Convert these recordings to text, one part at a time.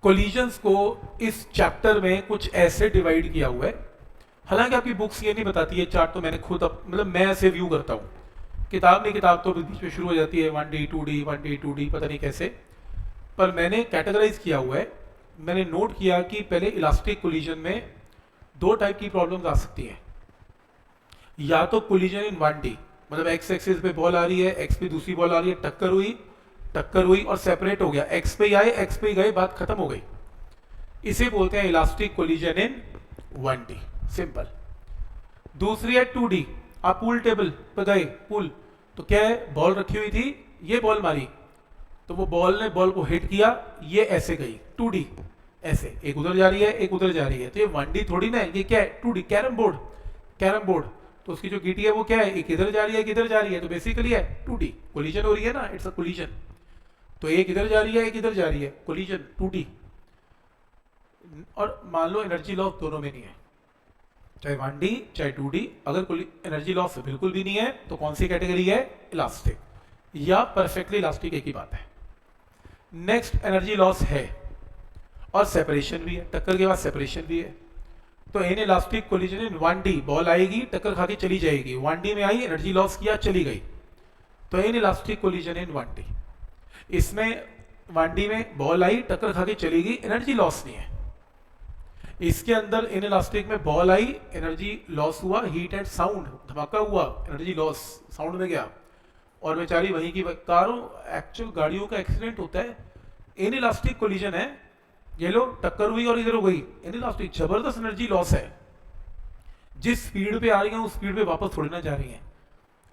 Collisions को इस chapter में कुछ ऐसे डिवाइड किया हुआ है, हालांकि आपकी बुक्स ये नहीं बताती है, चार्ट तो मैंने खुद मतलब मैं ऐसे व्यू करता हूँ, किताब में किताब तो बीच में शुरू हो जाती है 1D 2D 1D 2D पता नहीं कैसे, पर मैंने कैटेगराइज किया हुआ है। मैंने नोट किया कि पहले इलास्टिक कोलिजन में दो टाइप की प्रॉब्लम्स आ सकती हैं, या तो कोलिजन इन 1D, मतलब एक्स एक्सिस पे बॉल आ रही है, एक्स पे दूसरी बॉल आ रही है, टक्कर हुई और सेपरेट हो गया, एक्स पे आए एक्स पे गए, बात खत्म हो गई, इसे बोलते हैं इलास्टिक कोलिजन इन 1D, सिंपल। दूसरी है 2D, आप पूल टेबल पर गए, पूल तो क्या है, बॉल रखी हुई थी, ये बॉल मारी तो वो बॉल ने बॉल को हिट किया, ये ऐसे गई 2D, ऐसे एक उधर जा रही है एक उधर जा रही है, तो ये 1D थोड़ी ना है, ये क्या है 2D। कैरम बोर्ड तो उसकी जो गीटी है वो क्या है, एक इधर जा रही है एक इधर जा रही है, तो बेसिकली है 2D, कोलिजन हो रही है ना, इट्स अ कोलिजन। तो एक इधर जा रही है एक इधर जा रही है, कोलिजन 2D। और मान लो एनर्जी लॉस दोनों में नहीं है, चाहे 1D चाहे 2D, अगर कोई एनर्जी लॉस बिल्कुल भी नहीं है तो कौन सी कैटेगरी है, इलास्टिक या परफेक्टली इलास्टिक, एक ही बात है। नेक्स्ट एनर्जी लॉस है और सेपरेशन भी है, टक्कर के बाद सेपरेशन भी है। तो in elastic collision in 1D, ball आएगी टक्कर खा के चली जाएगी, 1D में आई एनर्जी लॉस किया चली गई, तो in elastic collision in 1D। इसमें 1D में बॉल आई टक्कर खा के चली गई, एनर्जी लॉस नहीं है। इसके अंदर इन इलास्टिक में बॉल आई, एनर्जी लॉस हुआ, हीट एंड साउंड, धमाका हुआ, एनर्जी लॉस, साउंड में गया और बेचारी वहीं की कारों एक्चुअल गाड़ियों का एक्सीडेंट होता है, इन इलास्टिक कोलिजन है, ये लो टक्कर हुई और इधर हो गई, इन इलास्टिक, जबरदस्त एनर्जी लॉस है, जिस स्पीड पे आ रही है उस स्पीड पे वापस थोड़ी ना जा रही है।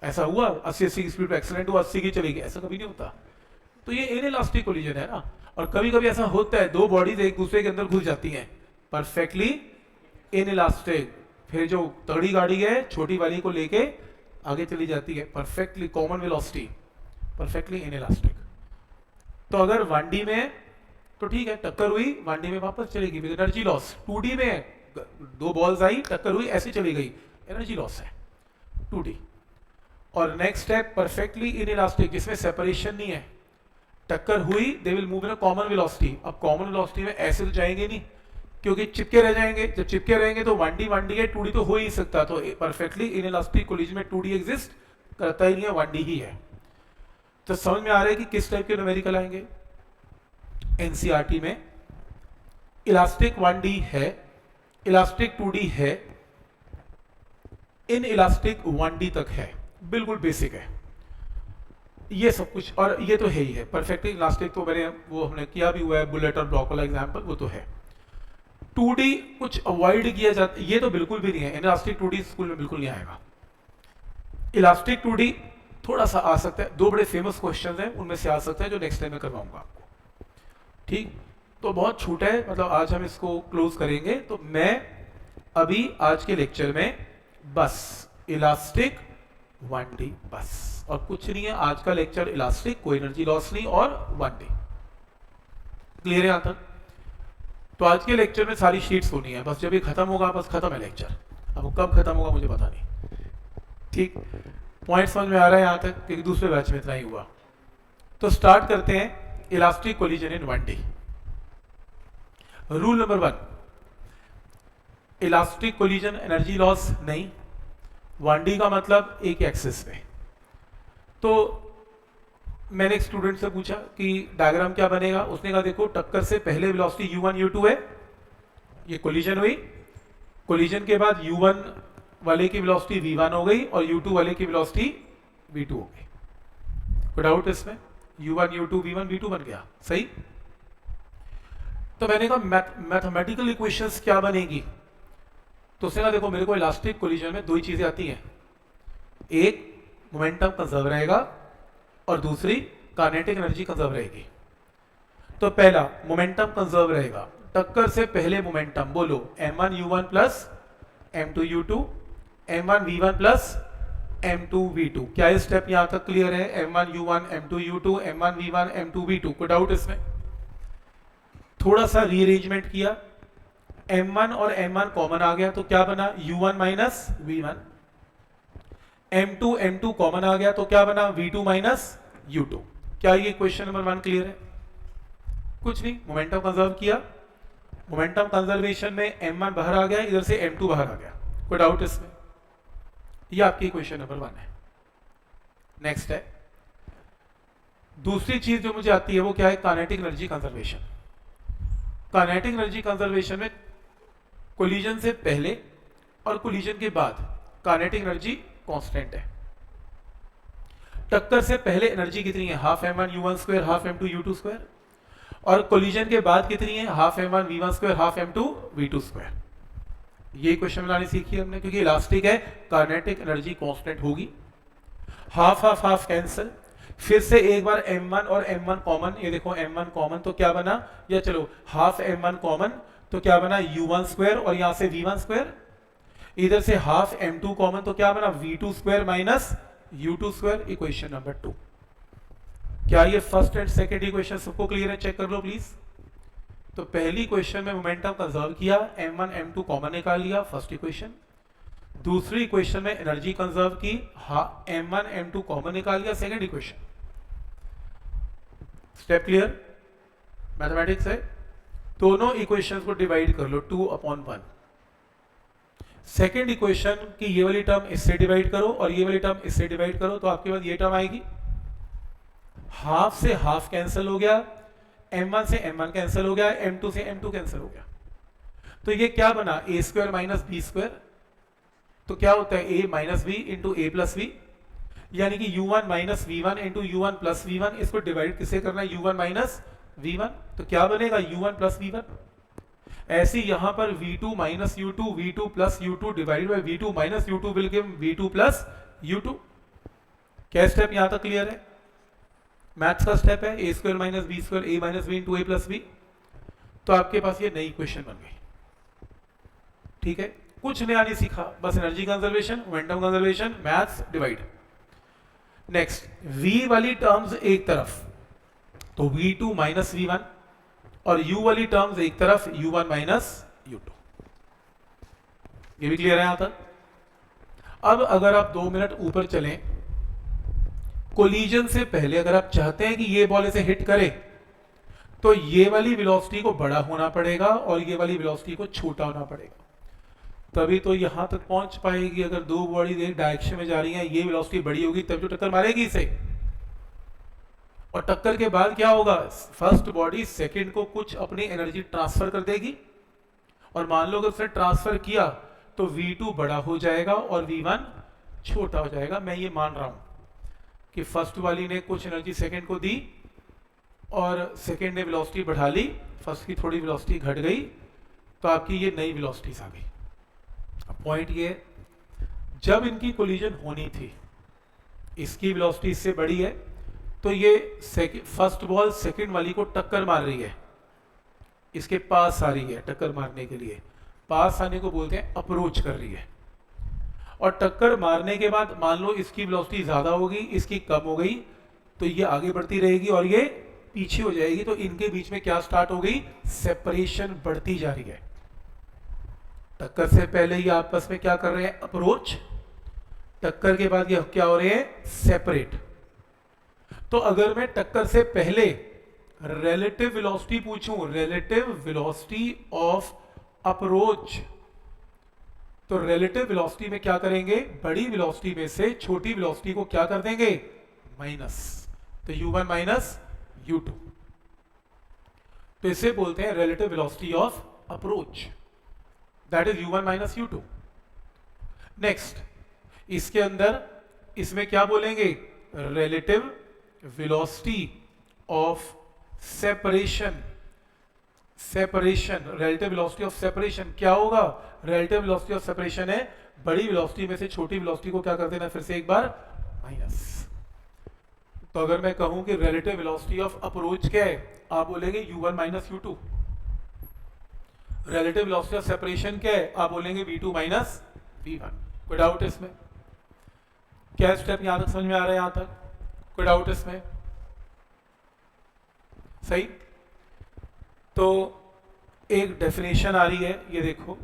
ऐसा हुआ 80 की स्पीड पे एक्सीडेंट हुआ, 80 की चली गई, ऐसा कभी नहीं होता। तो ये इन इलास्टिक कोलिजन है ना। और कभी कभी ऐसा होता है दो बॉडीज एक दूसरे के अंदर घुस जाती हैं, परफेक्टली इन इलास्टिक, फिर जो तगड़ी गाड़ी है छोटी वाली को लेके आगे चली जाती है, perfectly common velocity, perfectly in elastic. तो अगर 1D में तो ठीक है, टक्कर हुई 1D में वापस चलेगी विद एनर्जी लॉस, 2D में दो बॉल्स आई टक्कर हुई ऐसे चली गई, एनर्जी लॉस है 2D। और नेक्स्ट है परफेक्टली इन इलास्टिक, जिसमें सेपरेशन नहीं है, टक्कर हुई they will move in a common velocity. अब कॉमन वेलोसिटी में ऐसे तो जाएंगे नहीं, क्योंकि चिपके रह जाएंगे, जब चिपके रहेंगे तो 1D है, 2D तो हो ही नहीं सकता, तो परफेक्टली इन इलास्टिक कोलिजन में 2D एग्जिस्ट करता ही नहीं है, 1D ही है। तो समझ में आ रहा है कि किस टाइप के न्यूमेरिकल आएंगे। एनसीईआरटी में इलास्टिक 1D है, इलास्टिक 2D है, इन इलास्टिक 1D तक है, बिल्कुल बेसिक है ये सब कुछ, और ये तो है ही है परफेक्टली इलास्टिक, तो मैंने वो हमने किया भी हुआ है, बुलेट और ब्लॉक वाला एग्जांपल, वो तो है। 2D कुछ अवॉइड किया जाता, ये तो बिल्कुल भी नहीं है, इलास्टिक 2D स्कूल में बिल्कुल नहीं आएगा। इलास्टिक 2D थोड़ा सा आ सकता है, दो बड़े फेमस क्वेश्चंस हैं उनमें से आ सकता है, जो नेक्स्ट टाइम में करवाऊंगा आपको, ठीक। तो बहुत छोटा है, मतलब आज हम इसको क्लोज करेंगे, तो मैं अभी आज के लेक्चर में बस इलास्टिक 1D बस, और कुछ नहीं है आज का लेक्चर, इलास्टिक, कोई एनर्जी लॉस नहीं और 1D, क्लियर है यहां तक। तो आज के लेक्चर में सारी शीट्स होनी है, बस जब ये खत्म होगा बस खत्म है लेक्चर, अब कब खत्म होगा मुझे पता नहीं, ठीक। पॉइंट समझ में आ रहा है यहां तक, क्योंकि दूसरे बैच में इतना ही हुआ। तो स्टार्ट करते हैं इलास्टिक कोलिजन इन 1D। Rule number 1, elastic collision energy loss नहीं, 1D का मतलब एक एक्सिस पे। तो मैंने एक स्टूडेंट से पूछा कि डायग्राम क्या बनेगा, उसने कहा देखो टक्कर से पहले वेलोसिटी u1 u2 है, ये कोलिजन हुई, कोलिजन के बाद u1 वाले की वेलोसिटी v1 हो गई और u2 वाले की वेलोसिटी v2 हो गई। कोई डाउट इसमें, u1 u2 v1 v2 बन गया, सही। तो मैंने कहा मैथमेटिकल इक्वेशंस क्या बनेगी, तो उसने कहा देखो मेरे को इलास्टिक कोलिजन में दो ही चीजें आती हैं, एक मोमेंटम कंजर्व रहेगा और दूसरी काइनेटिक एनर्जी कंजर्व रहेगी। तो पहला मोमेंटम कंजर्व रहेगा, टक्कर से पहले मोमेंटम बोलो m1 u1 plus m2 u2, m1 v1 plus m2 v2। क्या ये स्टेप यहां तक क्लियर है, m1 u1 m2 u2 m1 v1 m2 v2, कोई डाउट इसमें। थोड़ा सा रीअरेंजमेंट किया, m1 और m1 कॉमन आ गया तो क्या बना u1 minus v1, m2 common आ गया तो क्या बना v2 माइनस u2। क्या ये क्वेश्चन नंबर 1 क्लियर है, कुछ नहीं, मोमेंटम कंजर्व किया, मोमेंटम कंजर्वेशन में m1 बाहर आ गया, इधर से m2 बाहर आ गया, कोई डाउट इसमें? ये आपकी इक्वेशन नंबर 1 है। नेक्स्ट है दूसरी चीज जो मुझे आती है वो क्या है, kinetic energy conservation. Kinetic energy conservation में कोलिजन से पहले और कोलिजन के बाद काइनेटिक एनर्जी कांस्टेंट है। टक्कर से पहले एनर्जी कितनी है, half m1 u1 square half m2 u2 square, और कोलिजन के बाद कितनी है, half m1 v1 square half m2 v2 square. ये क्वेश्चन बनानी सीखी हमने, क्योंकि इलास्टिक है, काइनेटिक एनर्जी कांस्टेंट होगी। हाफ हाफ हाफ कैंसिल, फिर से एक बार m1 और m1 कॉमन, ये देखो m1 कॉमन तो क्या बना, या चलो हाफ m1 कॉमन तो क्या बना u1 स्क्वायर, और यहां से v1 स्क्वायर, इधर से हाफ m2 कॉमन तो क्या बना v2 square minus u2 square. Equation number 2। क्या ये फर्स्ट एंड सेकंड इक्वेशन सबको क्लियर है? चेक कर लो प्लीज। तो पहली इक्वेशन में मोमेंटम कंजर्व किया, m1 m2 कॉमन निकाल लिया, फर्स्ट इक्वेशन। दूसरी इक्वेशन में एनर्जी कंजर्व की, m1 m2 कॉमन निकाल लिया, second equation. Step clear? Mathematics है। दोनों इक्वेशंस को डिवाइड कर लो 2/1। सेकेंड इक्वेशन की ये वाली टर्म इससे डिवाइड करो और ये वाली टर्म इससे डिवाइड करो, तो आपके पास ये टर्म आएगी। हाफ से हाफ कैंसिल हो गया, m1 से m1 कैंसिल हो गया, m2 से m2 कैंसिल हो गया, तो ये क्या बना, a square minus B square. तो क्या होता है, a minus B into A plus B, यानी कि u1 minus v1 into u1 plus v1। इसको डिवाइड किससे करना है, u1 माइनस v1, तो क्या बनेगा u1 प्लस v1। ऐसे यहां पर v2 minus u2 v2 plus u2 divide by v2 minus u2 will give v2 plus u2। क्या स्टेप यहां तक क्लियर है? मैथ्स का स्टेप है, ए square minus B square, A minus B into A plus B. तो आपके पास ये नई इक्वेशन बन गई। ठीक है, कुछ नया नहीं सीखा, बस energy conservation, momentum conservation, maths, divide. Next, v वाली टर्म्स एक तरफ तो v2 माइनस v1, और u वाली टर्म्स एक तरफ u1 माइनस u2। ये भी क्लियर है यहां तक? अब अगर आप 2 मिनट ऊपर चलें, कोलिजन से पहले अगर आप चाहते हैं कि ये बॉल इसे हिट करे, तो ये वाली वेलोसिटी को बड़ा होना पड़ेगा और ये वाली वेलोसिटी को छोटा होना पड़ेगा, तभी तो यहां तक पहुंच पाएगी। अगर दो बॉडी एक डायरेक्शन में जा रही है, ये वेलोसिटी बड़ी होगी तब जो टक्कर मारेगी इसे, और टक्कर के बाद क्या होगा, फर्स्ट बॉडी सेकंड को कुछ अपनी एनर्जी ट्रांसफर कर देगी, और मान लो अगर उसने ट्रांसफर किया तो v2 बड़ा हो जाएगा और v1 छोटा हो जाएगा। मैं ये मान रहा हूं कि फर्स्ट वाली ने कुछ एनर्जी सेकंड को दी और सेकंड ने वेलोसिटी बढ़ा ली, फर्स्ट की थोड़ी वेलोसिटी घट गई, तो आपकी ये नई वेलोसिटीज आ गई। अब पॉइंट ये है, जब इनकी कोलिजन होनी थी, इसकी वेलोसिटी इससे बड़ी है, तो ये फर्स्ट बॉल सेकंड वाली को टक्कर मार रही है, इसके पास आ रही है टक्कर मारने के लिए। पास आने को बोलते हैं अप्रोच कर रही है, और टक्कर मारने के बाद मान लो इसकी वेलोसिटी ज्यादा होगी, इसकी कम हो गई, तो ये आगे बढ़ती रहेगी और ये पीछे हो जाएगी। तो इनके बीच में क्या स्टार्ट हो गई, सेपरेशन बढ़ती जा रही है। टक्कर से पहले ये आपस में क्या कर रहे हैं, अप्रोच, टक्कर के बाद ये क्या हो रहे हैं, सेपरेट। तो अगर मैं टक्कर से पहले रिलेटिव वेलोसिटी पूछूं, रिलेटिव वेलोसिटी ऑफ अप्रोच, तो रिलेटिव वेलोसिटी में क्या करेंगे, बड़ी वेलोसिटी में से छोटी वेलोसिटी को क्या कर देंगे, माइनस, तो u1 माइनस u2, तो इसे बोलते हैं relative velocity of approach, that is u1 minus u2। Next, इसके अंदर इसमें क्या बोलेंगे, relative velocity of separation. Separation, relative velocity of separation क्या होगा, रिलेटिव वेलोसिटी ऑफ सेपरेशन है बड़ी वेलोसिटी में से छोटी वेलोसिटी को क्या कर देना, फिर से एक बार माइनस। तो अगर मैं कहूं कि रिलेटिव वेलोसिटी ऑफ अप्रोच क्या है, आप बोलेंगे u1 minus u2। Relative velocity of separation क्या है, आप बोलेंगे v2 माइनस v1। कोई डाउट इसमें? क्या स्टेप यहां तक समझ में आ रहा है? यहां तक कोई डाउट इसमें? सही। तो एक डेफिनेशन आ रही है, ये देखो,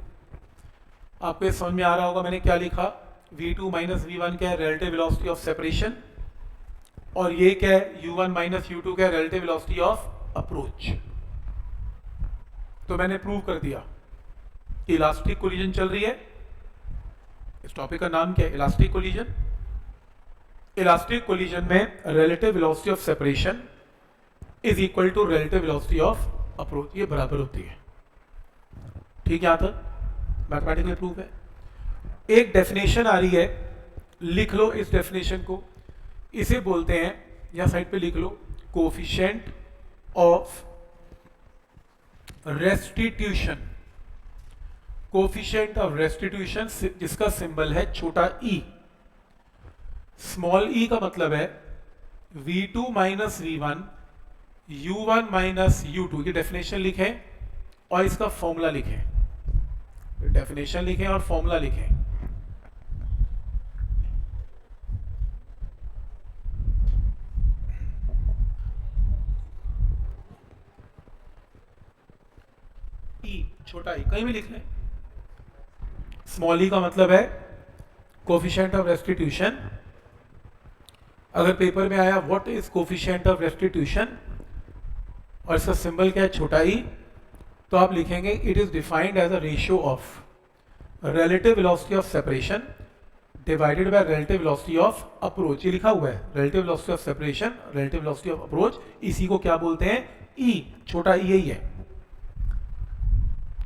आपको ये समझ में आ रहा होगा मैंने क्या लिखा, v2 माइनस v1 क्या है, रिलेटिव वेलोसिटी ऑफ सेपरेशन, और ये क्या है, u1 माइनस u2 क्या है, रिलेटिव वेलोसिटी ऑफ अप्रोच। तो मैंने प्रूव कर दिया कि इलास्टिक कोलिजन चल रही है। इस टॉपिक का नाम क्या है? Elastic collision. इलास्टिक कोलिजन में relative velocity of separation is equal to relative velocity of approach, ये बराबर होती है। ठीक है, यहां तक मैथमेटिकली प्रूफ है। एक डेफिनेशन आ रही है, लिख लो इस डेफिनेशन को। इसे बोलते हैं, या साइड पे लिख लो, coefficient of restitution. Coefficient of restitution जिसका सिंबल है छोटा ई। स्मॉल ई का मतलब है v2 minus v1 u1 minus u2। ये डेफिनेशन लिखें और इसका फॉर्मूला लिखें। डेफिनेशन लिखें और फॉर्मूला लिखें। ई छोटा ई कहीं भी लिख लें। स्मॉल ई का मतलब है कोफिशिएंट ऑफ रेस्टिट्यूशन। अगर पेपर में आया what is coefficient of restitution और इसका सिंबल क्या है? छोटा ई, तो आप लिखेंगे it is defined as a ratio of relative velocity of separation divided by relative velocity of approach. ये लिखा हुआ है, relative velocity of separation, relative velocity of approach. इसी को क्या बोलते हैं? ई, छोटा ई यही है।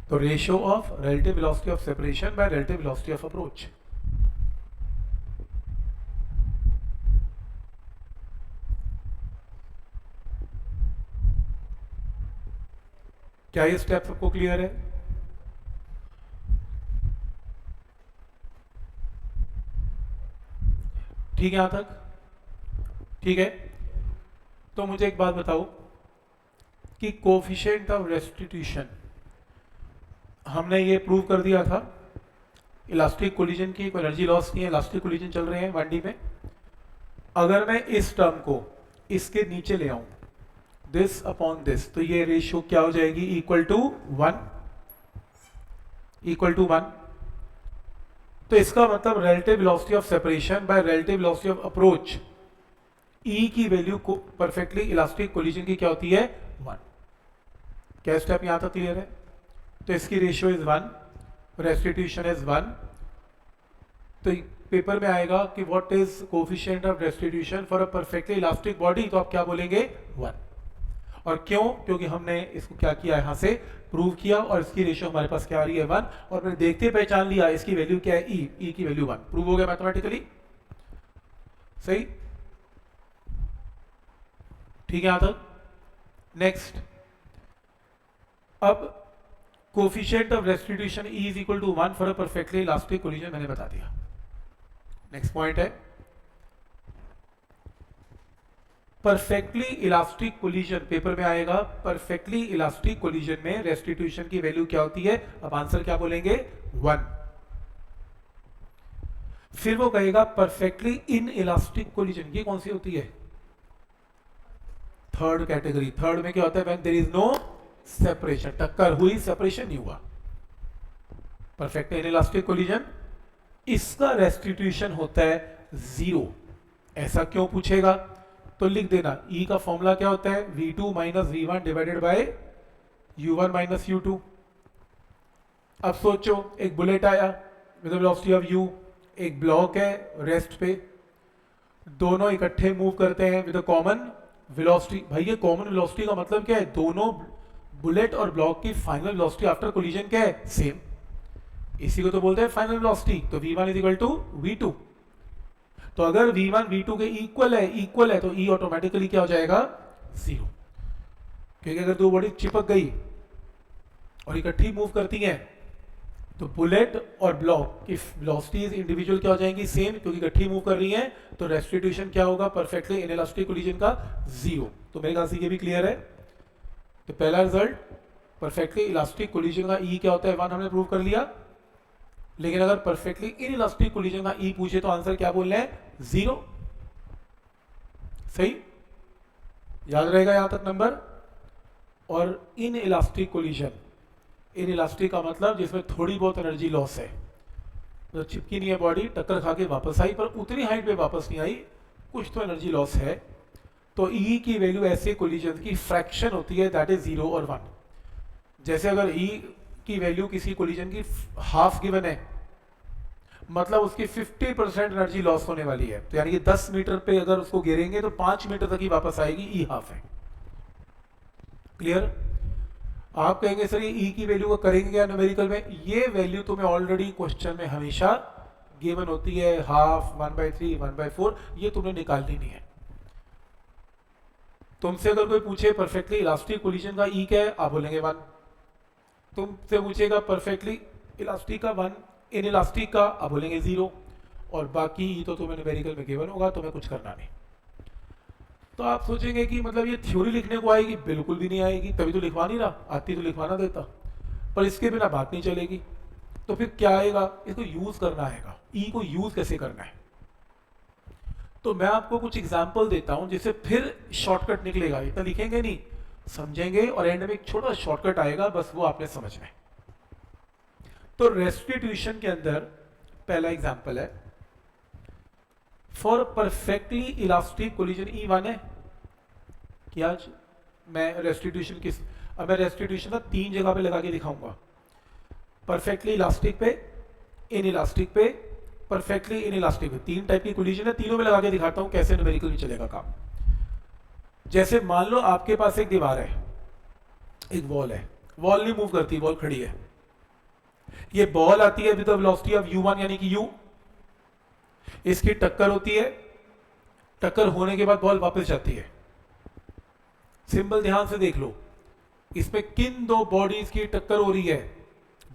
तो ratio of relative velocity of separation by relative velocity of approach. क्या ये स्टेप सबको क्लियर है? ठीक है, यहां तक ठीक है। तो मुझे एक बात बताओ कि कोफिशिएंट ऑफ रेस्टिट्यूशन हमने ये प्रूव कर दिया था इलास्टिक कोलिजन की कोई एनर्जी लॉस नहीं है, इलास्टिक कोलिजन चल रहे हैं 1D में। अगर मैं इस टर्म को इसके नीचे ले आऊं, दिस अपॉन दिस, तो ये रेशियो क्या हो जाएगी? Equal to 1, equal to 1। तो इसका मतलब relative velocity of separation by relative velocity of approach, e की वैल्यू को परफेक्टली इलास्टिक कोलिजन की क्या होती है? 1। क्या स्टेप यहां तक क्लियर है? तो इसकी रेशियो इज 1, रेस्टिट्यूशन इज 1। तो पेपर में आएगा कि what is coefficient of restitution for a perfectly elastic body, तो आप क्या बोलेंगे? 1। और क्यों? क्योंकि हमने इसको क्या किया, यहां से प्रूव किया और इसकी रेशियो हमारे पास क्या आ रही है? 1। और मैंने देखते पहचान लिया इसकी वैल्यू क्या है? ई की वैल्यू 1। प्रूव हो गया मैथमेटिकली। सही, ठीक है यहां तक। नेक्स्ट, अब coefficient of restitution E is equal to 1 for a perfectly elastic collision मैंने बता दिया। नेक्स्ट पॉइंट है परफेक्टली इलास्टिक कोलिजन। पेपर में आएगा परफेक्टली इलास्टिक कोलिजन में रेस्टिट्यूशन की वैल्यू क्या होती है? अब आंसर क्या बोलेंगे? 1। फिर वो कहेगा परफेक्टली इन इलास्टिक कोलिजन, ये कौन सी होती है? Third category. थर्ड में क्या होता है? When there is no separation, टक्कर हुई, सेपरेशन नहीं हुआ। परफेक्ट इन इलास्टिक कोलिजन, इसका रेस्टिट्यूशन होता है 0। ऐसा क्यों पूछेगा? तो लिख देना, ई का फॉर्मूला क्या होता है? v2 minus v1 divided by u1 minus u2। अब सोचो, एक बुलेट आया with the velocity of u, एक ब्लॉक है रेस्ट पे, दोनों इकट्ठे मूव करते हैं विद अ कॉमन वेलोसिटी। भाई ये कॉमन वेलोसिटी का मतलब क्या है? दोनों बुलेट और ब्लॉक की फाइनल वेलोसिटी आफ्टर कोलिजन क्या है? सेम। इसी को तो बोलते हैं फाइनल वेलोसिटी। तो v1 is equal to v2। तो अगर v1 v2 के इक्वल है तो e ऑटोमेटिकली क्या हो जाएगा? 0। क्योंकि अगर दो बॉडी चिपक गई और इकट्ठी मूव करती हैं तो बुलेट और ब्लॉक की वेलोसिटीज इंडिविजुअल क्या हो जाएंगी? सेम, क्योंकि इकट्ठी मूव कर रही हैं। तो रेस्टिट्यूशन क्या होगा परफेक्टली इनइलास्टिक कोलिजन का? 0। तो मेरे ख्याल से ये भी क्लियर है। तो पहला रिजल्ट परफेक्टली इलास्टिक कोलिजन का ई क्या होता है? 1 हमने प्रूव कर लिया। लेकिन अगर परफेक्टली इनइलास्टिक कोलिजन का ई पूछे तो आंसर क्या बोलना है? 0। सही, याद रहेगा यहां तक नंबर। और इनइलास्टिक कोलिजन, इनइलास्टिक का मतलब जिसमें थोड़ी बहुत एनर्जी लॉस है, तो चिपकी नहीं है बॉडी, टक्कर खा के वापस आई पर उतनी हाइट पे वापस नहीं आई, कुछ तो एनर्जी लॉस है। तो ई की वैल्यू ऐसे कोलिजन की फ्रैक्शन होती है, दैट इज 0 और 1। जैसे अगर E की वैल्यू किसी कोलिजन की हाफ गिवन है, मतलब उसकी 50% एनर्जी लॉस होने वाली है, तो यानी कि 10 मीटर पे अगर उसको गिरेंगे तो 5 मीटर तक ही वापस आएगी, E हाफ है। क्लियर? आप कहेंगे सर ये E की वैल्यू को करेंगे क्या न्यूमेरिकल में? ये वैल्यू तुम्हें ऑलरेडी क्वेश्चन में हमेशा गिवन होती है, हाफ, 1/3, 1/4, ये तुम्हें निकालनी नहीं है। तुमसे अगर कोई पूछे परफेक्टली इलास्टिक कोलिजन का E क्या है, आप बोलेंगे 1। तुमसे पूछेगा परफेक्टली इलास्टिक का 1, इन इलास्टिक का, आप बोलेंगे 0। और बाकी E तो तुम्हें न्यूमेरिकल में गिवन होगा, तुम्हें कुछ करना नहीं। तो आप सोचेंगे कि मतलब ये थ्योरी लिखने को आएगी, बिल्कुल भी नहीं आएगी, तभी तो लिखवा नहीं रहा, आती तो लिखवाना देता, पर इसके बिना बात नहीं चलेगी। तो फिर क्या आएगा? इसको यूज करना आएगा। ई को यूज कैसे करना है, तो मैं आपको कुछ एग्जाम्पल देता हूं जिससे फिर शॉर्टकट निकलेगा। इतना लिखेंगे नहीं, समझेंगे, और एंड में एक छोटा शॉर्टकट आएगा, बस वो आपने समझना है। तो रेस्टिट्यूशन के अंदर पहला एग्जाम्पल है, for perfectly elastic collision E1 है कि आज मैं रेस्टिट्यूशन किस, अब मैं रेस्टिट्यूशन ना 3 जगह पे लगा के दिखाऊंगा, परफेक्टली इलास्टिक पे, इन इलास्टिक पे, परफेक्टली इन इलास्टिक पे। 3 टाइप की कोलिजन है, तीनों में लगा के दिखाता हूं कैसे न्यूमेरिकल में चलेगा काम। जैसे मान लो आपके पास एक दीवार है, एक वॉल है, वॉल नहीं मूव करती, वॉल खड़ी है। ये बॉल आती है with the velocity of u1 यानी कि u, इसकी टक्कर होती है, टक्कर होने के बाद बॉल वापस जाती है। सिंबल ध्यान से देख लो, इसमें किन 2 बॉडीज की टक्कर हो रही है?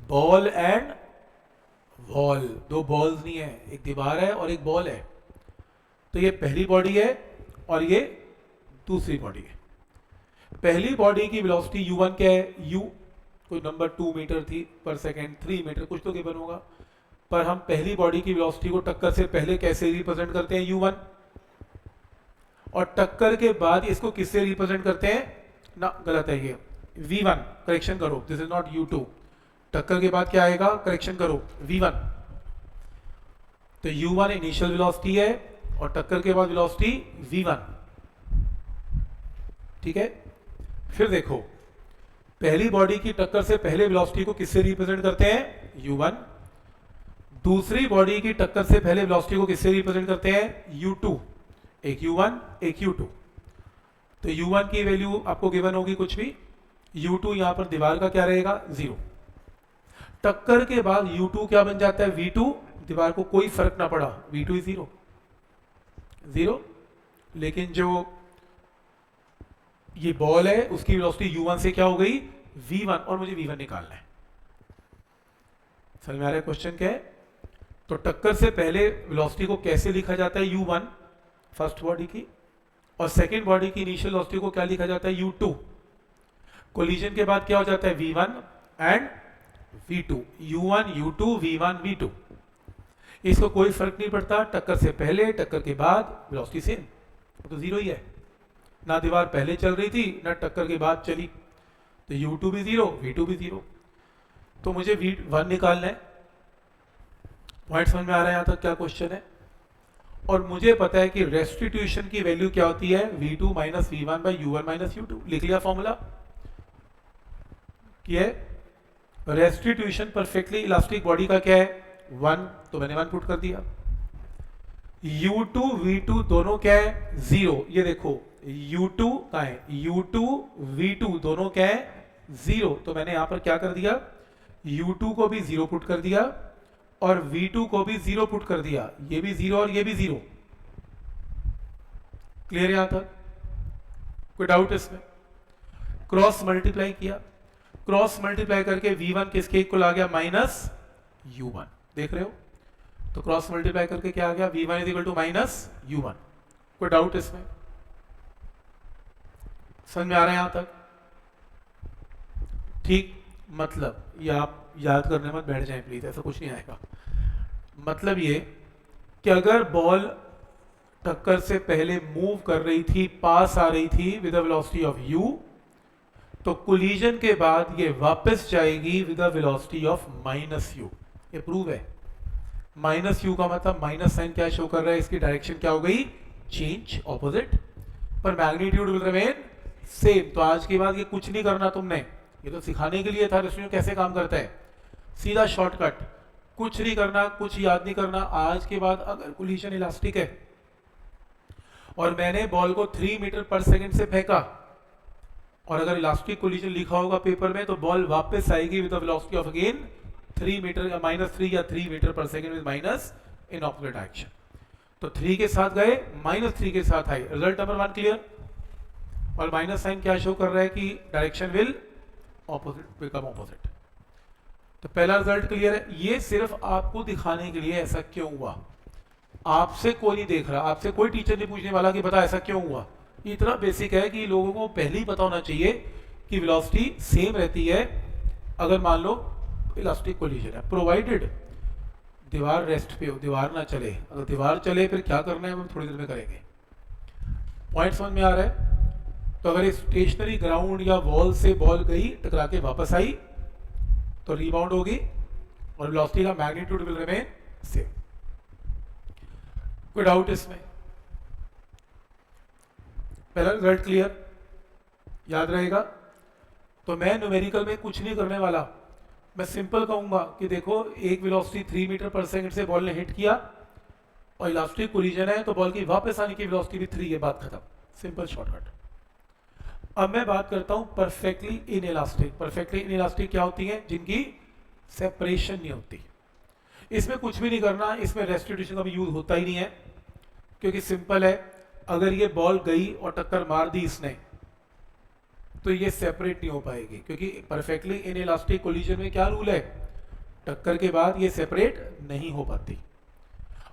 Ball and wall. 2 बॉल्स नहीं है, एक दीवार है और एक बॉल है। तो ये पहली बॉडी है और ये दूसरी बॉडी है। पहली बॉडी की वेलोसिटी u1 क्या है? u कोई नंबर 2 मीटर थी पर सेकेंड, 3 मीटर, कुछ तो गिवन होगा। पर हम पहली बॉडी की वेलोसिटी को टक्कर से पहले कैसे रिप्रेजेंट करते हैं? u1। और टक्कर के बाद इसको किससे रिप्रेजेंट करते हैं? ना, गलत है ये, v1। करेक्शन करो, दिस इज नॉट u2। टक्कर के बाद क्या आएगा? करेक्शन करो, v1। तो u1 इनिशियल वेलोसिटी है और टक्कर के बाद वेलोसिटी v1। ठीक है, फिर देखो, पहली बॉडी की टक्कर से पहले वेलोसिटी को किससे रिप्रेजेंट करते हैं? u1। दूसरी बॉडी की टक्कर से पहले वेलोसिटी को किससे रिप्रेजेंट करते हैं? u2। एक u1 एक u2। तो u1 की वैल्यू आपको गिवन होगी कुछ भी, u2 यहां पर दीवार का क्या रहेगा? 0। टक्कर के बाद u2 क्या बन जाता है? v2। दीवार को कोई फर्क ना पड़ा, v2 is 0। लेकिन जो ये बॉल है उसकी वेलोसिटी u1 से क्या हो गई? v1, और मुझे v1 निकालना है। समझ में आ रहा है क्वेश्चन क्या है? तो टक्कर से पहले वेलोसिटी को कैसे लिखा जाता है? u1 फर्स्ट बॉडी की, और सेकेंड बॉडी की इनिशियल वेलोसिटी को क्या लिखा जाता है? u2। कोलिजन के बाद क्या हो जाता है? v1 and v2। u1 u2 v1 v2। इसको कोई फर्क नहीं पड़ता, टक्कर से पहले टक्कर के बाद वेलोसिटी सेम, तो 0 ही है। ना दीवार पहले चल रही थी ना टक्कर के बाद चली, तो u2 भी 0 v2 भी 0। तो मुझे v1 निकालना है। पॉइंट समझ में आ रहा है यहां तक क्या क्वेश्चन है? और मुझे पता है कि रेस्टिट्यूशन की वैल्यू क्या होती है? v2 minus v1 by u1 minus u2। लिख लिया फॉर्मूला क्या है? रेस्टिट्यूशन परफेक्टली इलास्टिक बॉडी का क्या है? 1, तो मैंने 1 पुट कर दिया। u2 v2 दोनों क्या है? 0। ये देखो u2 कहाँ है? u2 v2 दोनों क्या है? 0। तो मैंने यहां पर क्या कर दिया? u2 को भी 0 पुट कर दिया और v2 को भी 0 पुट कर दिया। ये भी 0 और ये भी 0। क्लियर यहां तक? कोई डाउट इसमें? क्रॉस मल्टीप्लाई किया, क्रॉस मल्टीप्लाई करके v1 किसके इक्वल आ गया? Minus u1। देख रहे हो? तो क्रॉस मल्टीप्लाई करके क्या आ गया? v1 is equal to minus u1। कोई डाउट इसमें? समझ में आ रहा है यहां तक? ठीक, मतलब ये आप याद करने मत बैठ जाएं प्लीज, ऐसा कुछ नहीं आएगा। मतलब ये कि अगर बॉल टक्कर से पहले मूव कर रही थी, पास आ रही थी with the velocity of u, तो कोलिजन के बाद ये वापस जाएगी with the velocity of minus u। ये प्रूव है। माइनस u का मतलब माइनस साइन क्या शो कर रहा है? इसकी डायरेक्शन क्या हो गई? चेंज, ऑपोजिट, पर मैग्नीट्यूड विल रिमेन सेम। तो आज के बाद ये कुछ नहीं करना तुमने, ये तो सिखाने के लिए था रेस्टिट्यूशन कैसे काम करता है। सीधा शॉर्टकट, कुछ नहीं करना, कुछ याद नहीं करना। आज के बाद अगर कोलिजन इलास्टिक है और मैंने बॉल को 3 मीटर पर सेकंड से फेंका और अगर इलास्टिक कोलिजन लिखा होगा पेपर में तो बॉल वापस आएगी with the velocity of again 3 meter या -3 या 3 meter per second with minus in opposite direction. तो 3 के साथ गए, -3 के साथ आए। Result number 1 clear. और माइनस साइन क्या शो कर रहा है कि direction will opposite become opposite. तो पहला रिजल्ट क्लियर है। ये सिर्फ आपको दिखाने के लिए ऐसा क्यों हुआ, आपसे कोई नहीं देख रहा, आपसे कोई टीचर नहीं पूछने वाला कि बता ऐसा क्यों हुआ। ये इतना बेसिक है कि लोगों को पहले ही पता होना चाहिए कि वेलोसिटी सेम रहती है अगर मान लो इलास्टिक कोलिजन है, प्रोवाइडेड दीवार रेस्ट पे हो, दीवार ना चले। अगर दीवार चले फिर क्या करना है हम थोड़ी देर में करेंगे। पॉइंट समझ में आ रहा है। तो अगर स्टेशनरी ग्राउंड या वॉल से बॉल गई टकरा के वापस आई तो रीबाउंड होगी और वेलोसिटी का मैग्नीट्यूड विल रिमेन सेम। कोई डाउट इसमें? पहला रिजल्ट क्लियर, याद रहेगा। तो मैं न्यूमेरिकल में कुछ नहीं करने वाला, मैं सिंपल कहूंगा कि देखो एक वेलोसिटी 3 मीटर पर सेकंड से बॉल ने हिट किया और इलास्टिक कोलिजन है तो बॉल की वापस आने की वेलोसिटी भी 3 है, बात खत्म। Simple shortcut. अब मैं बात करता हूं perfectly in elastic. Perfectly in elastic क्या होती है? जिनकी सेपरेशन नहीं होती। इसमें कुछ भी नहीं करना, इसमें रेस्टिट्यूशन का भी यूज होता ही नहीं है क्योंकि सिंपल है। अगर ये बॉल गई और टक्कर मार दी इसने तो ये सेपरेट नहीं हो पाएगी क्योंकि परफेक्टली इन इलास्टिक कोलिजन में क्या रूल है? टक्कर के बाद ये सेपरेट नहीं हो पाती।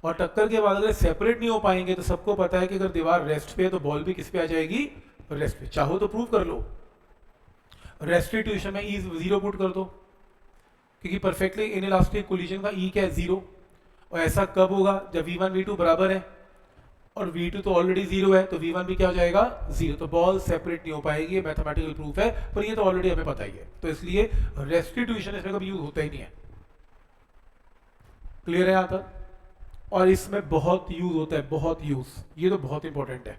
और टक्कर के बाद अगर सेपरेट नहीं हो पाएंगे तो सबको पता है कि अगर दीवार रेस्ट पे है तो बॉल भी किस पे आ जाएगी? रेस्ट पे। चाहो तो प्रूव कर लो, रेस्टिट्यूशन में ई 0 पुट कर दो क्योंकि परफेक्टली इन इलास्टिक कोलिजन का ई क्या है? 0। और ऐसा कब होगा? जब v1 v2 बराबर है और v2 तो ऑलरेडी 0 है तो v1 भी क्या हो जाएगा? 0। तो बॉल सेपरेट नहीं हो पाएगी, मैथमेटिकल प्रूफ है, पर ये तो ऑलरेडी हमें पता ही है। तो इसलिए रेस्टिट्यूशन इसमें कभी यूज होता ही नहीं है। क्लियर है यहां तक? और इसमें बहुत यूज होता है, बहुत यूज। ये तो बहुत इंपॉर्टेंट है।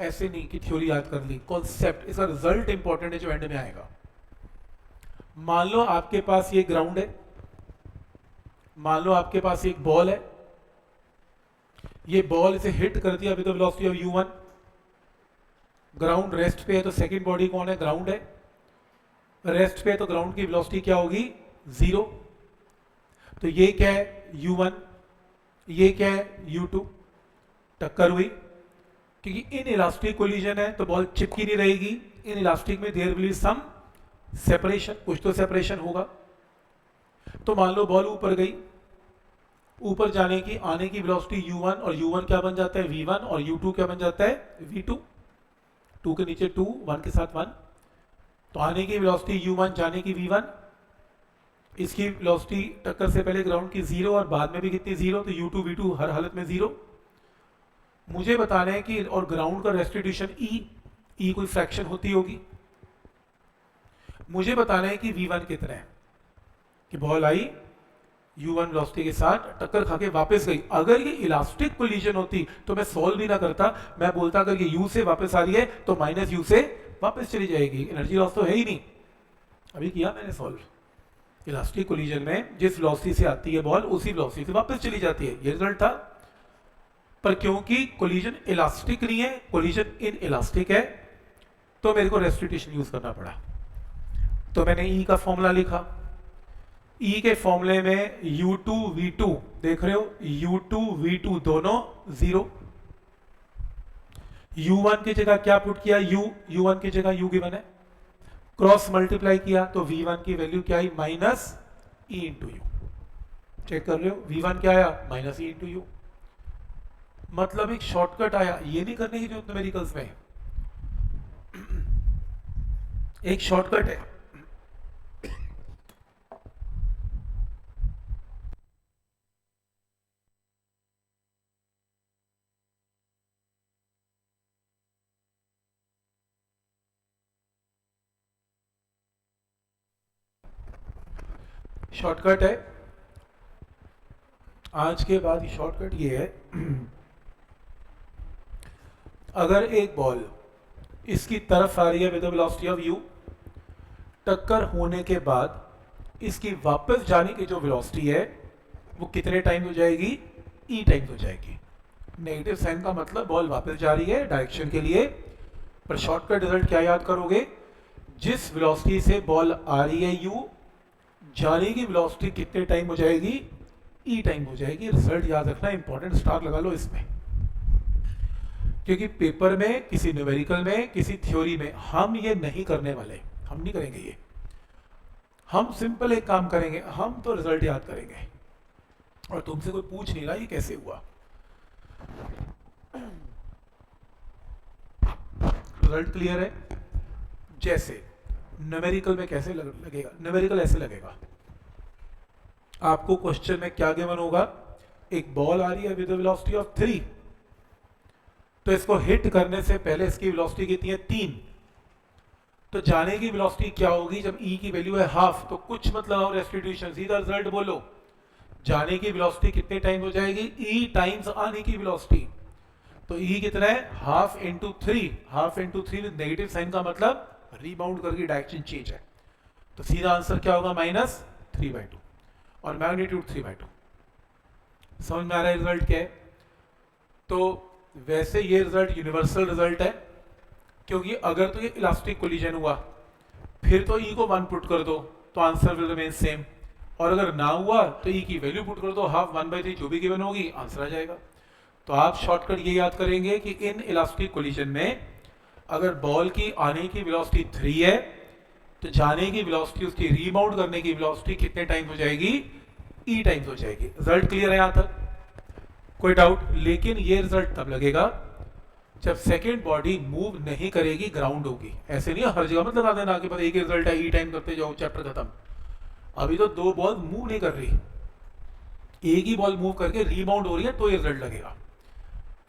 ऐसे नहीं कि थ्योरी याद कर ली, कॉन्सेप्ट, इसका रिजल्ट इंपॉर्टेंट है जो एंड में आएगा। मान लो आपके पास ये ग्राउंड है, मान लो आपके पास एक बॉल है, ये बॉल इसे हिट कर दिया with the velocity of u1। Ground rest पे है तो सेकंड बॉडी कौन है? ग्राउंड है। रेस्ट पे है तो ग्राउंड की वेलोसिटी क्या होगी? 0। तो ये क्या है? u1। ये क्या है? u2। टक्कर हुई क्योंकि इन इलास्टिक कोलिजन है तो बॉल चिपकी नहीं रहेगी। इन इलास्टिक में there will be some separation, कुछ तो सेपरेशन होगा। तो मान लो बॉल ऊपर गई, ऊपर जाने की आने की वेलोसिटी u1 और u1 क्या बन जाता है? v1 और u2 क्या बन जाता है? v2। 2 के नीचे 2, 1 के साथ 1। तो आने की वेलोसिटी u1, जाने की v1। इसकी वेलोसिटी टक्कर से पहले ग्राउंड की 0 और बाद में भी कितनी? 0। तो u2 v2 हर हालत में 0। मुझे बताना है कि और ग्राउंड का रेस्टिट्यूशन ई कोई फ्रैक्शन होती होगी। मुझे बताना है कि v1 कितना है, कि बॉल आई u1 वेलोसिटी के साथ टक्कर खा के वापस गई। अगर ये इलास्टिक कोलिजन होती तो मैं सॉल्व भी ना करता, मैं बोलता अगर ये u से वापस आ रही है तो माइनस u से वापस चली जाएगी, एनर्जी लॉस तो है ही नहीं। अभी किया मैंने सॉल्व। इलास्टिक कोलिजन में जिस वेलोसिटी से आती है बॉल उसी वेलोसिटी से वापस चली जाती है, ये रिजल्ट था। पर क्योंकि कोलिजन इलास्टिक नहीं है, कोलिजन इन इलास्टिक है, तो मेरे को रेस्टिट्यूशन यूज करना पड़ा। तो मैंने ई का फॉर्मूला लिखा। ई के फॉर्मूले में u2 v2 देख रहे हो, u2 v2 दोनों 0। u1 की जगह क्या पुट किया? u1 की जगह u गिवन है, क्रॉस मल्टीप्लाई किया तो v1 की वैल्यू क्या आई? Minus e into u. Check कर रहे हो, v1 क्या आया? Minus e into u. मतलब एक शॉर्टकट आया। ये नहीं करने की जरूरत न्यूमेरिकल्स में, एक शॉर्टकट है। शॉर्टकट है। आज के बाद शॉर्टकट ये है, अगर एक बॉल इसकी तरफ आ रही है with the velocity of u टक्कर होने के बाद इसकी वापस जाने की जो वेलोसिटी है वो कितने टाइम हो जाएगी, ई टाइम्स हो जाएगी। नेगेटिव साइन का मतलब बॉल वापस जा रही है डायरेक्शन के लिए, पर शॉर्टकट रिजल्ट क्या याद करोगे, जिस वेलोसिटी से बॉल आ रही है यू, जाने की वेलोसिटी कितने टाइम हो जाएगी, ई टाइम हो जाएगी। रिजल्ट याद रखना, इंपॉर्टेंट स्टार लगा लो इसमें, क्योंकि पेपर में, किसी न्यूमेरिकल में, किसी थ्योरी में हम ये नहीं करने वाले, हम नहीं करेंगे ये। हम सिंपल एक काम करेंगे, हम तो रिजल्ट याद करेंगे और तुमसे कोई पूछ नहीं रहा ये कैसे हुआ। रिजल्ट क्लियर है। जैसे न्यूमेरिकल में कैसे लगेगा, न्यूमेरिकल ऐसे लगेगा, आपको क्वेश्चन में क्या गिवन होगा, एक बॉल आ रही है विद वेलोसिटी ऑफ 3, तो इसको हिट करने से पहले इसकी वेलोसिटी कितनी है, 3, तो जाने की वेलोसिटी क्या होगी, जब ई की वैल्यू है हाफ, तो कुछ मतलब और रेस्टिट्यूशन, सीधा रिजल्ट बोलो, जाने की वेलोसिटी कितने टाइम हो जाएगी, ई टाइम्स आने की वेलोसिटी, तो ई कितना है, half into 3, half into 3 with negative sign का मतलब रीबाउंड करके डायरेक्शन चेंज है, तो सीधा आंसर क्या होगा, -3/2 और मैग्नीट्यूड 3/2। समझ में आ रहा है रिजल्ट क्या है। तो वैसे ये रिजल्ट यूनिवर्सल रिजल्ट है, क्योंकि अगर तो ये इलास्टिक कोलिजन हुआ फिर तो ई को 1 पुट कर दो तो आंसर विल रिमेन सेम, और अगर ना हुआ तो ई की वैल्यू पुट कर दो, हाफ 1/3 जो भी गिवन होगी आंसर आ जाएगा। तो आप शॉर्टकट ये याद करेंगे कि इन इलास्टिक कोलिजन में अगर बॉल की आने की वेलोसिटी 3 है तो जाने की वेलोसिटी, उसकी रीबाउंड करने की वेलोसिटी कितने टाइम्स हो जाएगी, ई टाइम्स हो जाएगी। रिजल्ट क्लियर है यहां तक, कोई डाउट। लेकिन ये रिजल्ट तब लगेगा जब सेकेंड बॉडी मूव नहीं करेगी, ग्राउंड होगी। ऐसे नहीं हर जगह मत लगा देना कि पता एक ही रिजल्ट है, ई टाइम करते जाओ चैप्टर खत्म। अभी तो 2 बॉल मूव नहीं कर रही, एक ही बॉल मूव करके रीबाउंड हो रही है तो ये रिजल्ट लगेगा।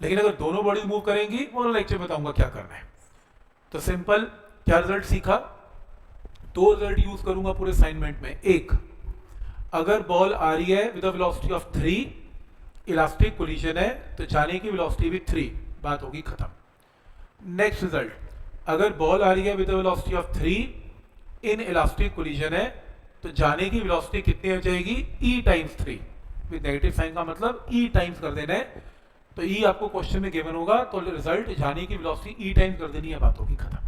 लेकिन अगर दोनों बॉडी मूव करेंगी, वो लेक्चर में बताऊंगा क्या करना है। तो सिंपल क्या रिजल्ट सीखा, 2 रिजल्ट यूज करूंगा पूरे असाइनमेंट में। एक, अगर बॉल आ रही है with a velocity of 3, elastic collision है तो जाने की वेलोसिटी भी 3, बात होगी खत्म। नेक्स्ट रिजल्ट, अगर बॉल आ रही है with a velocity of 3, in elastic collision है तो जाने की वेलोसिटी कितनी हो जाएगी, ई टाइम्स 3, विद नेगेटिव साइन का मतलब ई टाइम्स कर देना है। तो ई आपको क्वेश्चन में गिवन होगा तो रिजल्ट जाने की वेलोसिटी ई टाइम्स कर देनी है, बात होगी खत्म।